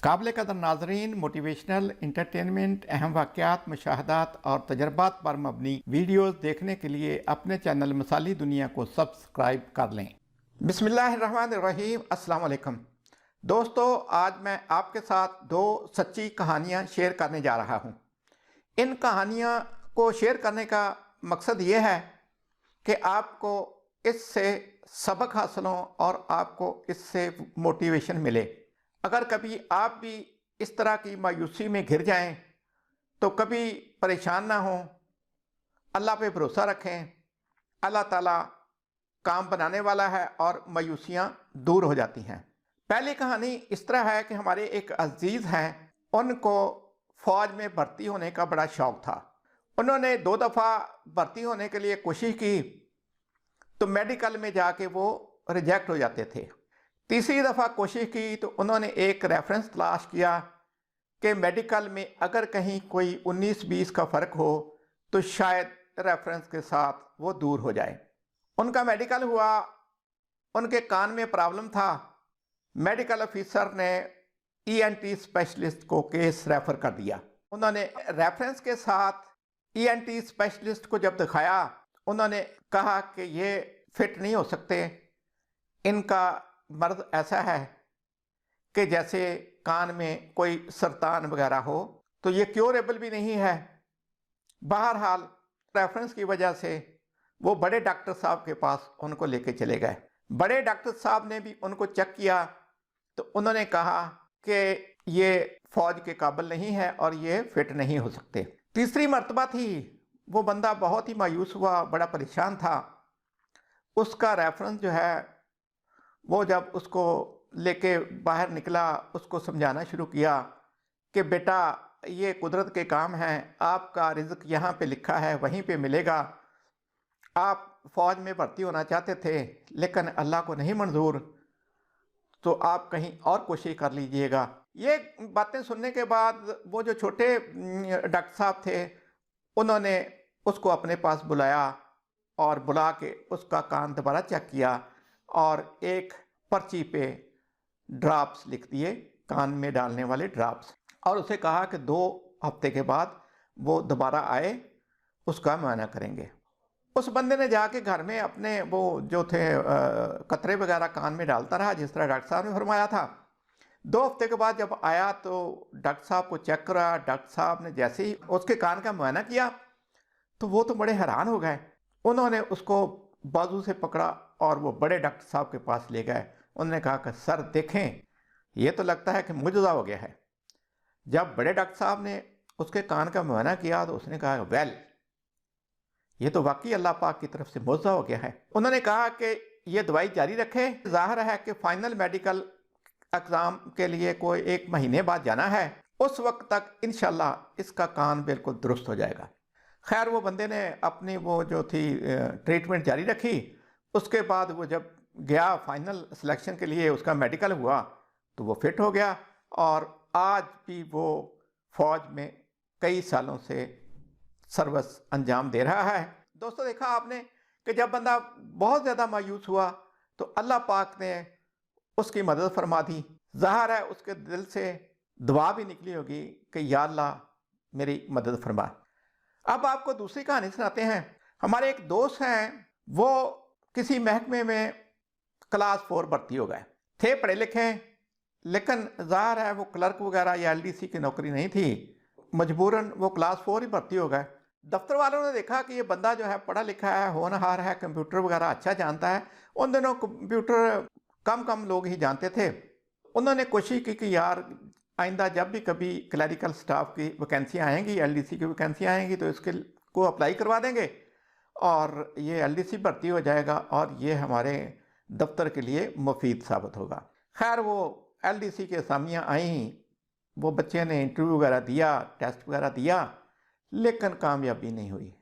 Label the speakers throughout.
Speaker 1: काबिल कदर नाजरीन, मोटिवेशनल इंटरटेनमेंट, अहम वाक़यात, मुशाहदात और तजर्बात पर मबनी वीडियोज़ देखने के लिए अपने चैनल मिसाली दुनिया को सब्सक्राइब कर लें। बिस्मिल्लाहिर्रहमानिर्रहीम। अस्सलाम वालेकुम दोस्तों, आज मैं आपके साथ दो सच्ची कहानियाँ शेयर करने जा रहा हूँ। इन कहानियाँ को शेयर करने का मकसद ये है कि आपको इससे सबक हासिल हो और आपको इससे मोटिवेशन मिले। अगर कभी आप भी इस तरह की मायूसी में घिर जाएं तो कभी परेशान ना हो, अल्लाह पे भरोसा रखें। अल्लाह ताला काम बनाने वाला है और मायूसियाँ दूर हो जाती हैं। पहली कहानी इस तरह है कि हमारे एक अजीज़ हैं, उनको फ़ौज में भर्ती होने का बड़ा शौक़ था। उन्होंने 2 दफ़ा भर्ती होने के लिए कोशिश की तो मेडिकल में जाके वो रिजेक्ट हो जाते थे। तीसरी दफ़ा कोशिश की तो उन्होंने एक रेफरेंस तलाश किया कि मेडिकल में अगर कहीं कोई 19-20 का फ़र्क हो तो शायद रेफरेंस के साथ वो दूर हो जाए। उनका मेडिकल हुआ, उनके कान में प्रॉब्लम था। मेडिकल ऑफिसर ने ईएनटी स्पेशलिस्ट को केस रेफ़र कर दिया। उन्होंने रेफरेंस के साथ ईएनटी स्पेशलिस्ट को जब दिखाया, उन्होंने कहा कि ये फिट नहीं हो सकते, इनका मर्ज ऐसा है कि जैसे कान में कोई सरतान वगैरह हो, तो ये क्योरेबल भी नहीं है। बहरहाल रेफरेंस की वजह से वो बड़े डॉक्टर साहब के पास उनको लेके चले गए। बड़े डॉक्टर साहब ने भी उनको चेक किया तो उन्होंने कहा कि ये फ़ौज के काबिल नहीं है और ये फिट नहीं हो सकते। तीसरी मर्तबा थी, वो बंदा बहुत ही मायूस हुआ, बड़ा परेशान था। उसका रेफरेंस जो है वो जब उसको लेके बाहर निकला, उसको समझाना शुरू किया कि बेटा ये कुदरत के काम हैं, आपका रिज़्क यहाँ पे लिखा है, वहीं पे मिलेगा। आप फ़ौज में भर्ती होना चाहते थे लेकिन अल्लाह को नहीं मंजूर, तो आप कहीं और कोशिश कर लीजिएगा। ये बातें सुनने के बाद वो जो छोटे डॉक्टर साहब थे, उन्होंने उसको अपने पास बुलाया और बुला के उसका कान दोबारा चेक किया और एक पर्ची पे ड्रॉप्स लिख दिए, कान में डालने वाले ड्रॉप्स, और उसे कहा कि 2 हफ्ते के बाद वो दोबारा आए, उसका मुआयना करेंगे। उस बंदे ने जाके घर में अपने वो जो थे कतरे वगैरह कान में डालता रहा, जिस तरह डॉक्टर साहब ने फरमाया था। 2 हफ्ते के बाद जब आया तो डॉक्टर साहब को चेक करा। डॉक्टर साहब ने जैसे ही उसके कान का मुआयना किया तो वो तो बड़े हैरान हो गए। उन्होंने उसको बाजू से पकड़ा और वो बड़े डॉक्टर साहब के पास ले गए। उन्होंने कहा कि सर देखें, ये तो लगता है कि मुजज़ा हो गया है। जब बड़े डॉक्टर साहब ने उसके कान का मुआयना किया तो उसने कहा वेल, ये तो वाकई अल्लाह पाक की तरफ से मुजज़ा हो गया है। उन्होंने कहा कि ये दवाई जारी रखें। ज़ाहिर है कि फाइनल मेडिकल एग्ज़ाम के लिए कोई 1 महीने बाद जाना है, उस वक्त तक इंशाल्लाह इसका कान बिल्कुल दुरुस्त हो जाएगा। खैर वो बंदे ने अपनी वो जो थी ट्रीटमेंट जारी रखी। उसके बाद वो जब गया फाइनल सिलेक्शन के लिए, उसका मेडिकल हुआ तो वो फिट हो गया और आज भी वो फ़ौज में कई सालों से सर्विस अंजाम दे रहा है। दोस्तों, देखा आपने कि जब बंदा बहुत ज़्यादा मायूस हुआ तो अल्लाह पाक ने उसकी मदद फरमा दी। ज़ाहिर है उसके दिल से दुआ भी निकली होगी कि या अल्लाह मेरी मदद फरमा। अब आपको दूसरी कहानी सुनाते हैं। हमारे एक दोस्त हैं, वो किसी महकमे में क्लास 4 भर्ती हो गए थे, पढ़े लिखे, लेकिन ज़ाहिर है वो क्लर्क वगैरह या एलडीसी की नौकरी नहीं थी। मजबूरन वो क्लास 4 ही भर्ती हो गए। दफ्तर वालों ने देखा कि ये बंदा जो है पढ़ा लिखा है, होनहार है, कंप्यूटर वगैरह अच्छा जानता है। उन दिनों कंप्यूटर कम लोग ही जानते थे। उन्होंने कोशिश की कि यार आइंदा जब भी कभी क्लरिकल स्टाफ की वैकेंसियाँ आएंगी, एलडीसी की वैकेंसियाँ आएंगी, तो इसके को अप्लाई करवा देंगे और ये एलडीसी भर्ती हो जाएगा और ये हमारे दफ्तर के लिए मुफीद साबित होगा। खैर वो एलडीसी की असामियाँ आई, वो बच्चे ने इंटरव्यू वगैरह दिया, टेस्ट वगैरह दिया, लेकिन कामयाबी नहीं हुई।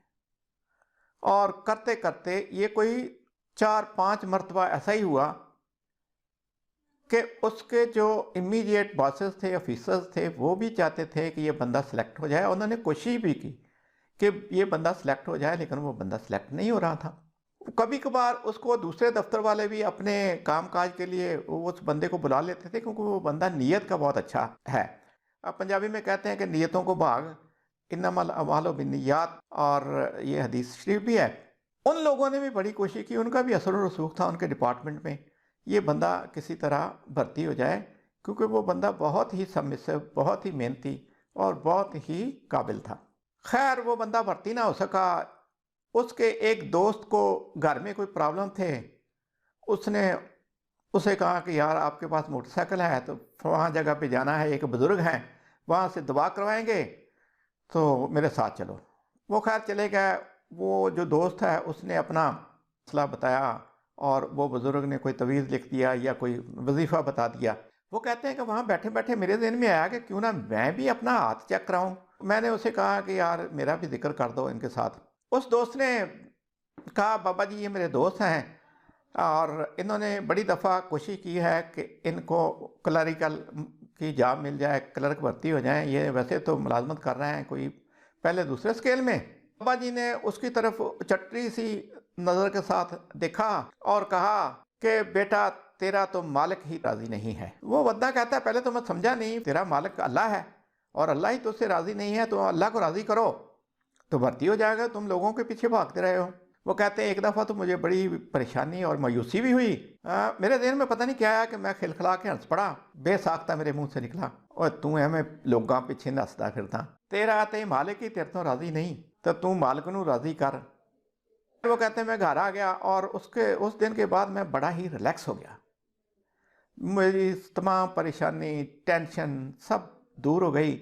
Speaker 1: और करते करते ये कोई 4-5 मरतबा ऐसा ही हुआ कि उसके जो इमीडिएट बॉसेस थे, ऑफिसर्स थे, वो भी चाहते थे कि ये बंदा सिलेक्ट हो जाए। उन्होंने कोशिश भी की कि ये बंदा सिलेक्ट हो जाए, लेकिन वो बंदा सिलेक्ट नहीं हो रहा था। कभी कभार उसको दूसरे दफ्तर वाले भी अपने कामकाज के लिए उस बंदे को बुला लेते थे, क्योंकि वो बंदा नीयत का बहुत अच्छा है। अब पंजाबी में कहते हैं कि नीयतों को भाग, इन्नमल अमालो बिन्नियात, और ये हदीस शरीफ भी है। उन लोगों ने भी बड़ी कोशिश की, उनका भी असर और रसूख था उनके डिपार्टमेंट में, ये बंदा किसी तरह भर्ती हो जाए, क्योंकि वो बंदा बहुत ही सबमिसिव, बहुत ही मेहनती और बहुत ही काबिल था। खैर वो बंदा भर्ती ना हो सका। उसके एक दोस्त को घर में कोई प्रॉब्लम थे, उसने उसे कहा कि यार आपके पास मोटरसाइकिल है तो वहाँ जगह पे जाना है, एक बुज़ुर्ग हैं वहाँ से दवा करवाएंगे, तो मेरे साथ चलो। वो खैर चले गए। वो जो दोस्त है उसने अपना मसला बताया और वो बुज़ुर्ग ने कोई तवीज़ लिख दिया या कोई वजीफ़ा बता दिया। वो कहते हैं कि वहाँ बैठे बैठे मेरे ज़हन में आया कि क्यों ना मैं भी अपना हाथ चेक कराऊँ। मैंने उसे कहा कि यार मेरा भी जिक्र कर दो इनके साथ। उस दोस्त ने कहा बाबा जी ये मेरे दोस्त हैं और इन्होंने बड़ी दफ़ा कोशिश की है कि इनको क्लरिकल की जॉब मिल जाए, क्लर्क भर्ती हो जाएं। ये वैसे तो मुलाजमत कर रहे हैं कोई पहले दूसरे स्केल में। बाबा जी ने उसकी तरफ चटरी सी नज़र के साथ देखा और कहा कि बेटा तेरा तो मालिक ही राज़ी नहीं है। वो बंदा कहता है पहले तो मैं समझा नहीं, तेरा मालिक अल्लाह है और अल्लाह ही तुझसे राज़ी नहीं है, तो अल्लाह को राज़ी करो तो भर्ती हो जाएगा, तुम लोगों के पीछे भागते रहे हो। वो कहते हैं एक दफ़ा तो मुझे बड़ी परेशानी और मायूसी भी हुई। मेरे ज़हन में पता नहीं क्या आया कि मैं खिलखिला के हंस पड़ा। बेसाख्ता मेरे मुंह से निकला, और तू है मैं लोगों पीछे नसदा फिरदा, तेरा ते मालिक ही तेरे तो राज़ी नहीं, तो तू मालिक नू राज़ी कर। वो कहते हैं मैं घर आ गया और उस दिन के बाद मैं बड़ा ही रिलैक्स हो गया। मेरी तमाम परेशानी, टेंशन सब दूर हो गई,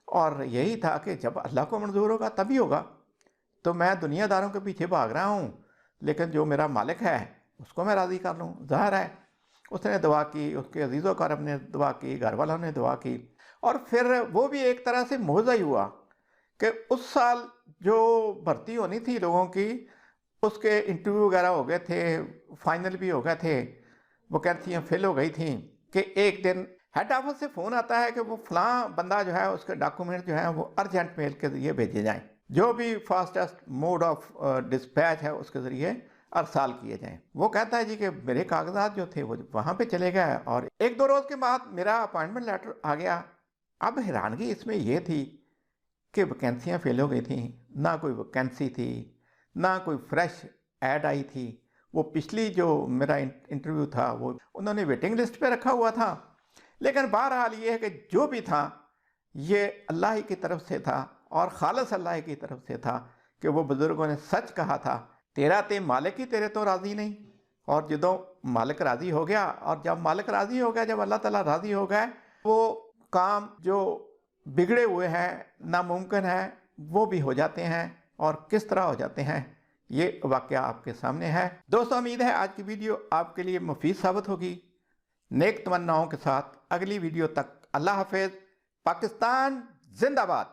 Speaker 1: और यही था कि जब अल्लाह को मंजूर होगा तभी होगा। तो मैं दुनियादारों के पीछे भाग रहा हूँ, लेकिन जो मेरा मालिक है उसको मैं राज़ी कर लूँ। ज़ाहिर है उसने दुआ की, उसके अजीज़ो करम ने दुआ की, घर वालों ने दुआ की, और फिर वो भी एक तरह से मौज़ा ही हुआ कि उस साल जो भर्ती होनी थी लोगों की, उसके इंटरव्यू वगैरह हो गए थे, फाइनल भी हो गए थे, वैकेंसियाँ फिल हो गई थी कि एक दिन हेड ऑफिस से फ़ोन आता है कि वो फ़लाँ बंदा जो है उसके डॉक्यूमेंट जो है वो अर्जेंट मेल के ज़रिए भेजे जाएँ, जो भी फास्टेस्ट मोड ऑफ डिस्पैच है उसके ज़रिए अरसाल किए जाएँ। वो कहता है जी कि मेरे कागजात जो थे वो वहाँ पे चले गए और एक दो रोज़ के बाद मेरा अपॉइंटमेंट लेटर आ गया। अब हैरानगी इसमें यह थी कि वैकेंसियाँ फेल हो गई थी, ना कोई वैकेंसी थी, ना कोई फ्रेश ऐड आई थी। वो पिछली जो मेरा इंटरव्यू था वो उन्होंने वेटिंग लिस्ट पे रखा हुआ था। लेकिन बहरहाल ये है कि जो भी था ये अल्लाह ही की तरफ से था और खालिस अल्लाह ही की तरफ से था कि वो बुज़ुर्गों ने सच कहा था, तेरा ते मालिक ही तेरे तो राज़ी नहीं। और जदों मालिक राज़ी हो गया, और जब मालिक राज़ी हो गया, जब अल्लाह ताला राज़ी हो गए, वो काम जो बिगड़े हुए हैं, नामुमकिन है, वो भी हो जाते हैं। और किस तरह हो जाते हैं ये वाक़या आपके सामने है। दोस्तों उम्मीद है आज की वीडियो आपके लिए मुफीद साबित होगी। नेक तमन्नाओं के साथ अगली वीडियो तक अल्लाह हाफ़िज़। पाकिस्तान जिंदाबाद।